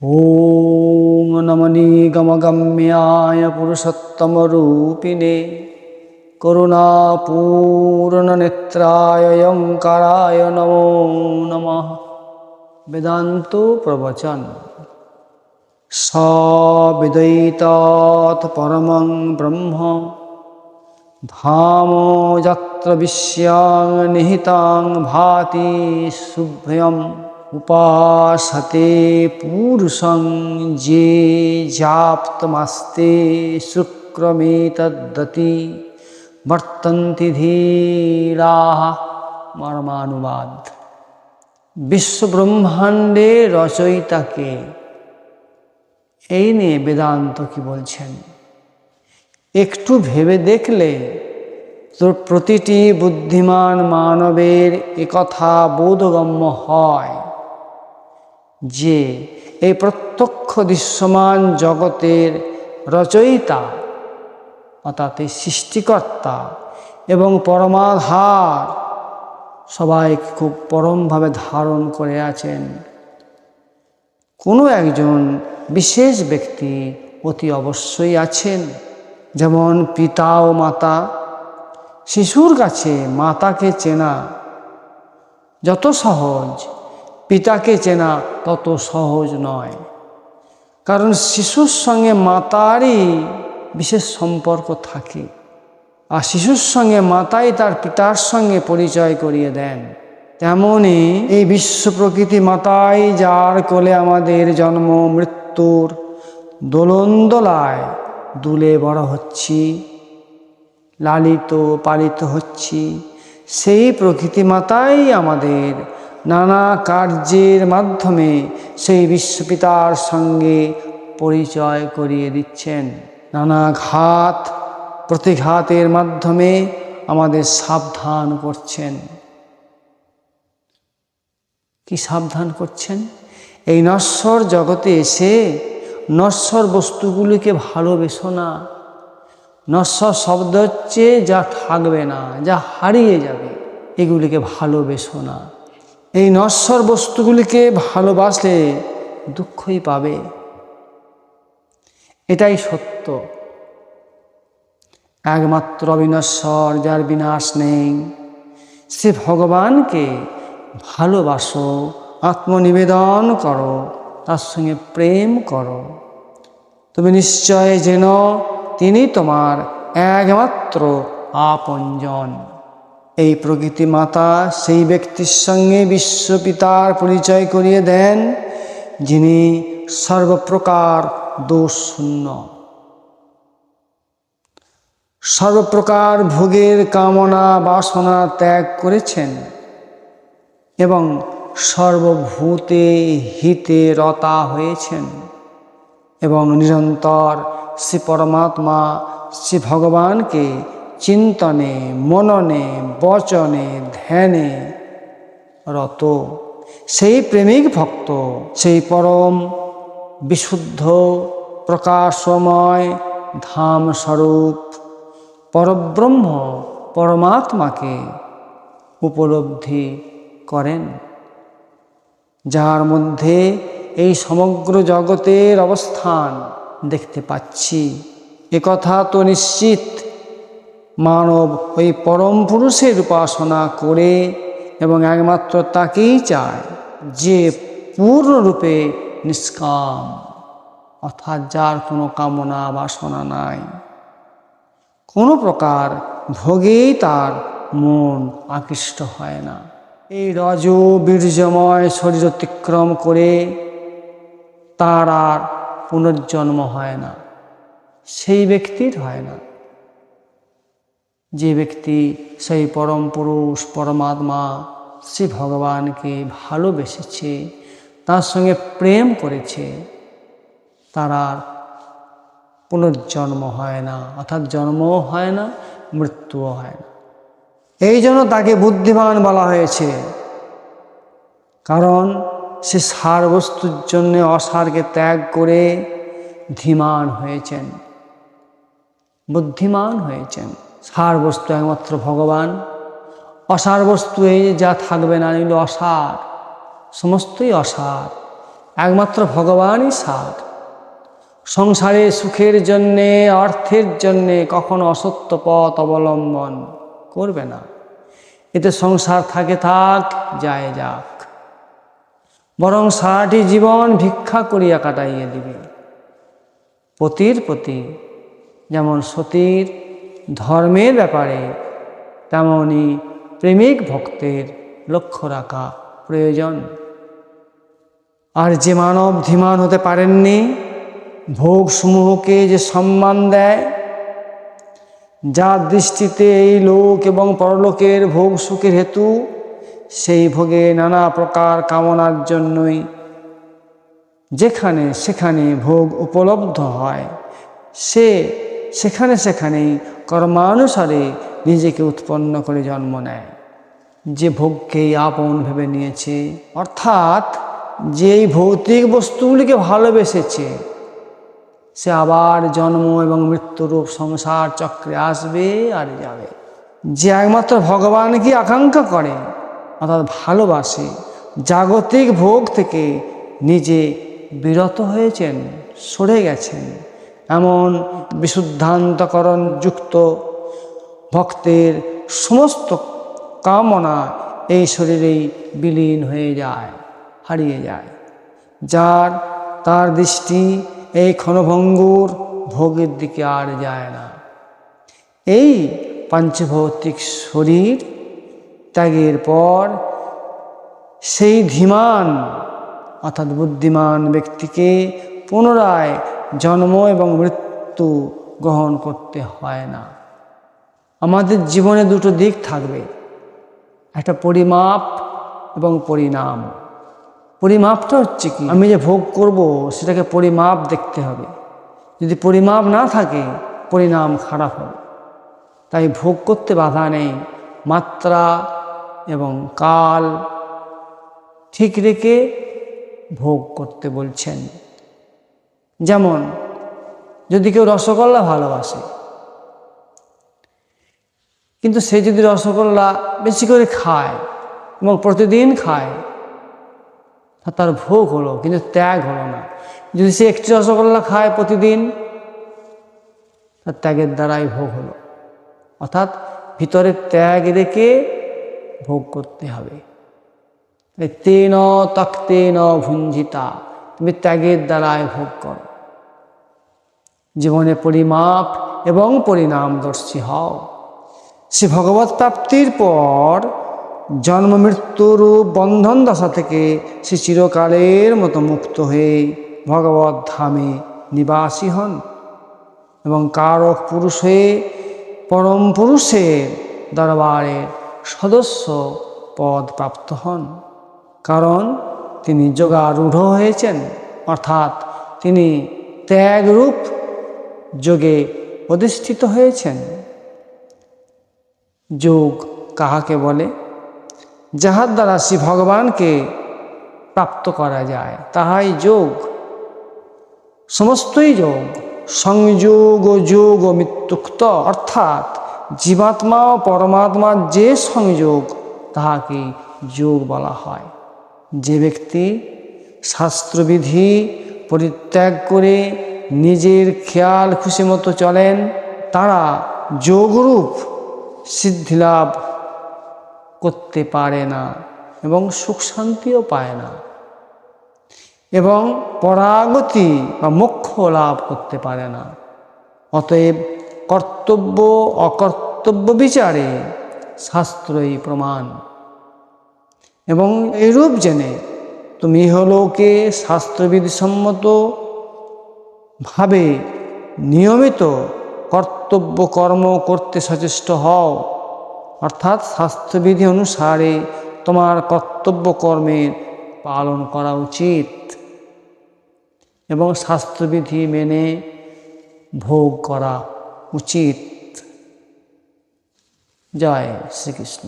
ॐ नमनिगमगम्याय पुरुषोत्तमरूपिणे करुणापूर्णनेत्राय यंकाराय नमो नमः। वेदांतो प्रवचन सविदैतात् परमं ब्रह्म धाम यत्र विश्यां निहितां भाति शुभ्रम् उपासते पुरुषं ये जाप्तमस्ते शुक्रमेतद्दति वर्तन्ति धीराः। मर्मानुवाद। বিশ্ব ব্রহ্মাণ্ডের রচয়িতাকে এই নিয়ে বেদান্ত কি বলছেন, একটু ভেবে দেখলে তোর প্রতিটি বুদ্ধিমান মানবের একথা বোধগম্য হয় যে এই প্রত্যক্ষ দৃশ্যমান জগতের রচয়িতা অর্থাৎ এই সৃষ্টিকর্তা এবং পরমাধার সবাই খুব পরমভাবে ধারণ করে আছেন। কোনো একজন বিশেষ ব্যক্তি অতি অবশ্যই আছেন, যেমন পিতা ও মাতা। শিশুর কাছে মাতাকে চেনা যত সহজ, পিতাকে চেনা তত সহজ নয়, কারণ শিশুর সঙ্গে মাতারই বিশেষ সম্পর্ক থাকে, আর শিশুর সঙ্গে মাতাই তার পিতার সঙ্গে পরিচয় করিয়ে দেন। তেমনি এই বিশ্ব প্রকৃতি মাতাই, যার কোলে আমাদের জন্ম মৃত্যুর দোলনদোলায় দুলে বড় হচ্ছি, লালিত পালিত হচ্ছি, সেই প্রকৃতি মাতাই আমাদের নানা কার্যের মাধ্যমে সেই বিশ্বপিতার সঙ্গে পরিচয় করিয়ে দিচ্ছেন। নানা ঘাত প্রতিঘাতের মাধ্যমে আমাদের সাবধান করছেন। কি সাবধান করছেন? এই নশ্বর জগতে এসে নশ্বর বস্তুগুলিকে ভালোবেসো না। নশ্বর শব্দ হচ্ছে যা থাকবে না, যা হারিয়ে যাবে, এগুলিকে ভালোবেসো না। এই নশ্বর বস্তুগুলিকে ভালোবাসলে দুঃখই পাবে, এটাই সত্য। একমাত্র অবিনশ্বর, যার বিনাশ নেই, সে ভগবানকে ভালোবাসো, আত্মনিবেদন করো, তার সঙ্গে প্রেম করো। তুমি নিশ্চয় যেন তিনি তোমার একমাত্র আপনজন। এই প্রকৃতি মাতা সেই ব্যক্তির সঙ্গে বিশ্বপিতার পরিচয় করিয়ে দেন, যিনি সর্বপ্রকার দোষশূন্য, সর্বপ্রকার ভোগের কামনা বাসনা ত্যাগ করেছেন এবং সর্বভূতে হিতে রতা হয়েছেন, এবং নিরন্তর শ্রী পরমাত্মা শ্রী ভগবানকে চিন্তনে মননে বচনে ধ্যানে রত। সেই প্রেমিক ভক্ত, সেই পরম বিশুদ্ধ প্রকাশময় ধাম স্বরূপ পরব্রহ্ম পরমাত্মাকে উপলব্ধি করেন, যার মধ্যে এই সমগ্র জগতের অবস্থান দেখতে পাচ্ছি। একথা তো নিশ্চিত, মানব ওই পরম পুরুষের উপাসনা করে এবং একমাত্র তাকেই চায়, যে পূর্ণরূপে নিষ্কাম, অর্থাৎ যার কোনো কামনা বাসনা নাই, কোনো প্রকার ভোগেই তার মন আকৃষ্ট হয় না। এই রজ বীর্যময় শরীর অতিক্রম করে তার আর পুনর্জন্ম হয় না, সেই ব্যক্তির হয় না। যে ব্যক্তি সেই পরম পুরুষ পরমাত্মা শ্রী ভগবানকে ভালোবেসেছে, তার সঙ্গে প্রেম করেছে, তার আর পুনর্জন্ম হয় না, অর্থাৎ জন্মও হয় না, মৃত্যুও হয় না। এই জন্য তাকে বুদ্ধিমান বলা হয়েছে, কারণ সে সার বস্তুর জন্য অসারকে ত্যাগ করে ধীমান হয়েছেন, বুদ্ধিমান হয়েছেন। সার বস্তু একমাত্র ভগবান, অসার বস্তু এই যা থাকবে না, এগুলো অসার, সমস্তই অসার। একমাত্র ভগবানই সার। সংসারে সুখের জন্যে, অর্থের জন্যে কখনো অসত্য পথ অবলম্বন করবে না। এতে সংসার থাকে থাক, যায় যাক, বরং সারাটি জীবন ভিক্ষা করিয়া কাটাইয়া দিবে। পতির প্রতি যেমন সতীর ধর্মের ব্যাপারে তেমনি প্রেমিক ভক্তের লক্ষ্য রাখা প্রয়োজন। আর যে মানব ধীমান হতে পারেননি, ভোগসমূহকে যে সম্মান দেয়, যার দৃষ্টিতে এই লোক এবং পরলোকের ভোগ সুখের হেতু, সেই ভোগে নানা প্রকার কামনার জন্যই যেখানে সেখানে ভোগ উপলব্ধ হয়, সে সেখানে সেখানেই কর্মানুসারে নিজেকে উৎপন্ন করে জন্ম নেয়। যে ভোগকেই আপন ভেবে নিয়েছে, অর্থাৎ যেই ভৌতিক বস্তুগুলিকে ভালোবেসেছে, সে আবার জন্ম এবং মৃত্যুরূপ সংসার চক্রে আসবে আর যাবে। যে একমাত্র ভগবানকে আকাঙ্ক্ষা করে, অর্থাৎ ভালোবাসে, জাগতিক ভোগ থেকে নিজে বিরত হয়েছেন, সরে গেছেন, এমন বিশুদ্ধান্তকরণ যুক্ত ভক্তের সমস্ত কামনা এই শরীরেই বিলীন হয়ে যায়, হারিয়ে যায়। তার দৃষ্টি এই ক্ষণভঙ্গুর ভোগের দিকে আর যায় না। এই পাঞ্চভৌতিক শরীর ত্যাগের পর সেই ধীমান অর্থাৎ বুদ্ধিমান ব্যক্তিকে পুনরায় জন্ম এবং মৃত্যু গ্রহণ করতে হয় না। আমাদের জীবনে দুটো দিক থাকবে, একটা পরিমাপ এবং পরিণাম। পরিমাপটা হচ্ছে কি, আমি যে ভোগ করব সেটাকে পরিমাপ দেখতে হবে। যদি পরিমাপ না থাকে, পরিণাম খারাপ হবে। তাই ভোগ করতে বাধা নেই, মাত্রা এবং কাল ঠিক রেখে ভোগ করতে বলছেন। যেমন যদি কেউ রসগোল্লা ভালোবাসে, কিন্তু সে যদি রসগোল্লা বেশি করে খায় এবং প্রতিদিন খায়, তার ভোগ হলো কিন্তু ত্যাগ হলো না। যদি সে একটি রসগোল্লা খায় প্রতিদিন, তার ত্যাগের দ্বারাই ভোগ হলো। অর্থাৎ ভিতরে ত্যাগ রেখে ভোগ করতে হবে। তেন তক্তেন ভুঞ্জিতা, তুমি ত্যাগের দ্বারাই ভোগ করো। জীবনে পরিমাপ এবং পরিণামদর্শী হও। সে ভগবৎ প্রাপ্তির পর জন্ম মৃত্যুরূপ বন্ধন দশা থেকে সে চিরকালের মতো মুক্ত হয়ে ভগবৎ ধামে নিবাসী হন এবং কারক পুরুষ হয়ে পরম পুরুষের দরবারে সদস্য পদ প্রাপ্ত হন। কারণ তিনি যোগারূঢ় হয়েছেন, অর্থাৎ তিনি ত্যাগরূপ যোগে অধিষ্ঠিত হয়েছেন। যোগ কাহাকে বলে? যাহার দ্বারা শ্রী ভগবানকে প্রাপ্ত করা যায়, তাহাই যোগ। সমস্তই যোগ। সংযোগ ও যোগ ও মৃত্যুক্ত, অর্থাৎ জীবাত্মা ও পরমাত্মার যে সংযোগ, তাহাকে যোগ বলা হয়। যে ব্যক্তি শাস্ত্রবিধি পরিত্যাগ করে নিজের খেয়াল খুশি মতো চলেন, তারা যোগরূপ সিদ্ধিলাভ করতে পারে না এবং সুখ শান্তিও পায় না, এবং পরাগতি বা মোক্ষ লাভ করতে পারে না। অতএব কর্তব্য অকর্তব্য বিচারে শাস্ত্রই প্রমাণ। এবং এইরূপ জেনে তুমি ইহলোকে শাস্ত্রবিধিসম্মত ভাবে নিয়মিত কর্তব্য কর্ম করতে সচেষ্ট হও, অর্থাৎ শাস্ত্রবিধি অনুসারে তোমার কর্তব্য কর্মের পালন করা উচিত এবং শাস্ত্রবিধি মেনে ভোগ করা উচিত। জয় শ্রীকৃষ্ণ।